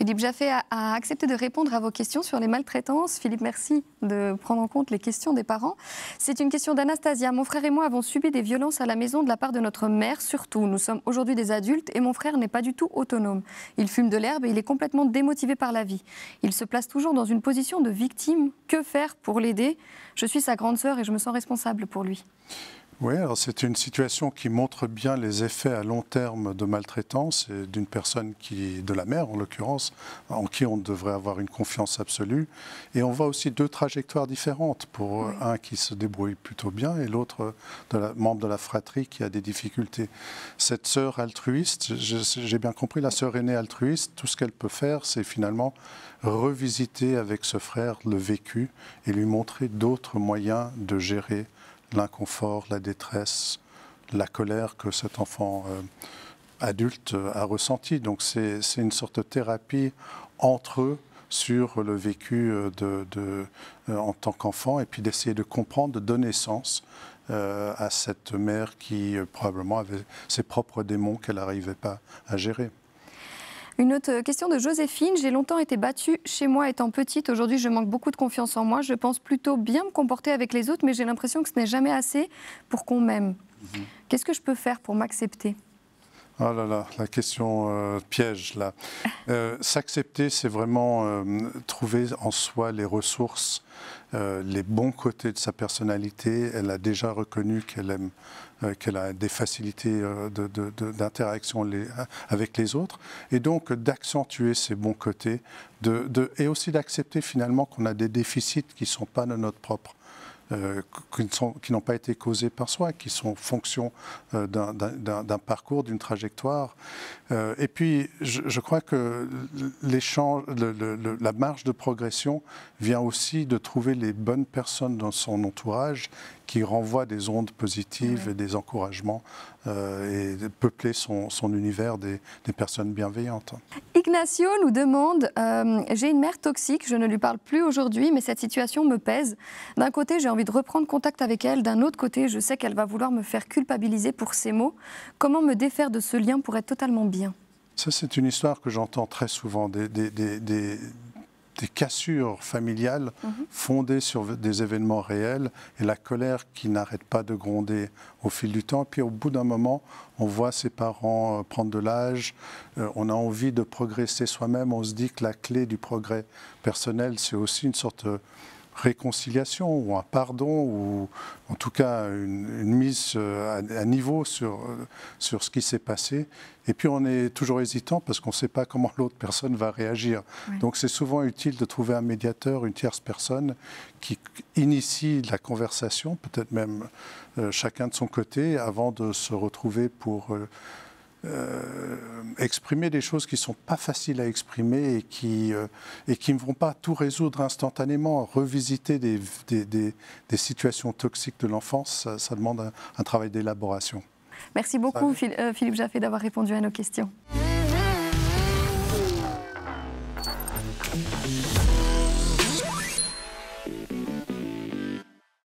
Philippe Jaffé a accepté de répondre à vos questions sur les maltraitances. Philippe, merci de prendre en compte les questions des parents. C'est une question d'Anastasia. Mon frère et moi avons subi des violences à la maison de la part de notre mère, surtout. Nous sommes aujourd'hui des adultes et mon frère n'est pas du tout autonome. Il fume de l'herbe et il est complètement démotivé par la vie. Il se place toujours dans une position de victime. Que faire pour l'aider? Je suis sa grande sœur et je me sens responsable pour lui. Oui, alors c'est une situation qui montre bien les effets à long terme de maltraitance d'une personne de la mère en l'occurrence, en qui on devrait avoir une confiance absolue. Et on voit aussi deux trajectoires différentes pour un qui se débrouille plutôt bien et l'autre membre de la fratrie qui a des difficultés. Cette sœur altruiste, j'ai bien compris, la sœur aînée altruiste, tout ce qu'elle peut faire, c'est finalement revisiter avec ce frère le vécu et lui montrer d'autres moyens de gérer l'inconfort, la détresse, la colère que cet enfant adulte a ressenti. Donc c'est une sorte de thérapie entre eux sur le vécu en tant qu'enfant et puis d'essayer de comprendre, de donner sens à cette mère qui probablement avait ses propres démons qu'elle n'arrivait pas à gérer. Une autre question de Joséphine. J'ai longtemps été battue chez moi étant petite. Aujourd'hui, je manque beaucoup de confiance en moi. Je pense plutôt bien me comporter avec les autres, mais j'ai l'impression que ce n'est jamais assez pour qu'on m'aime. Qu'est-ce que je peux faire pour m'accepter? Oh là là, la question piège là. S'accepter, c'est vraiment trouver en soi les ressources, les bons côtés de sa personnalité. Elle a déjà reconnu qu'elle aime, qu'elle a des facilités d'interaction avec les autres, et donc d'accentuer ces bons côtés, et aussi d'accepter finalement qu'on a des déficits qui ne sont pas de notre propre. Qui n'ont pas été causés par soi, qui sont fonction d'un parcours, d'une trajectoire. Et puis, je crois que la marge de progression vient aussi de trouver les bonnes personnes dans son entourage qui renvoient des ondes positives et des encouragements et de peupler son univers des personnes bienveillantes. Ignacio nous demande j'ai une mère toxique, je ne lui parle plus aujourd'hui, mais cette situation me pèse. D'un côté, j'ai envie de reprendre contact avec elle. D'un autre côté, je sais qu'elle va vouloir me faire culpabiliser pour ses mots. Comment me défaire de ce lien pour être totalement bien? Ça, c'est une histoire que j'entends très souvent, des cassures familiales fondées sur des événements réels et la colère qui n'arrête pas de gronder au fil du temps. Puis au bout d'un moment, on voit ses parents prendre de l'âge, on a envie de progresser soi-même, on se dit que la clé du progrès personnel, c'est aussi une sorte de réconciliation ou un pardon ou en tout cas une mise à niveau sur ce qui s'est passé. Et puis on est toujours hésitant parce qu'on ne sait pas comment l'autre personne va réagir. Oui. Donc c'est souvent utile de trouver un médiateur, une tierce personne qui initie la conversation, peut-être même chacun de son côté, avant de se retrouver pour exprimer des choses qui ne sont pas faciles à exprimer et qui ne vont pas tout résoudre instantanément. Revisiter des situations toxiques de l'enfance, ça demande un travail d'élaboration. Merci beaucoup Philippe Jaffé d'avoir répondu à nos questions.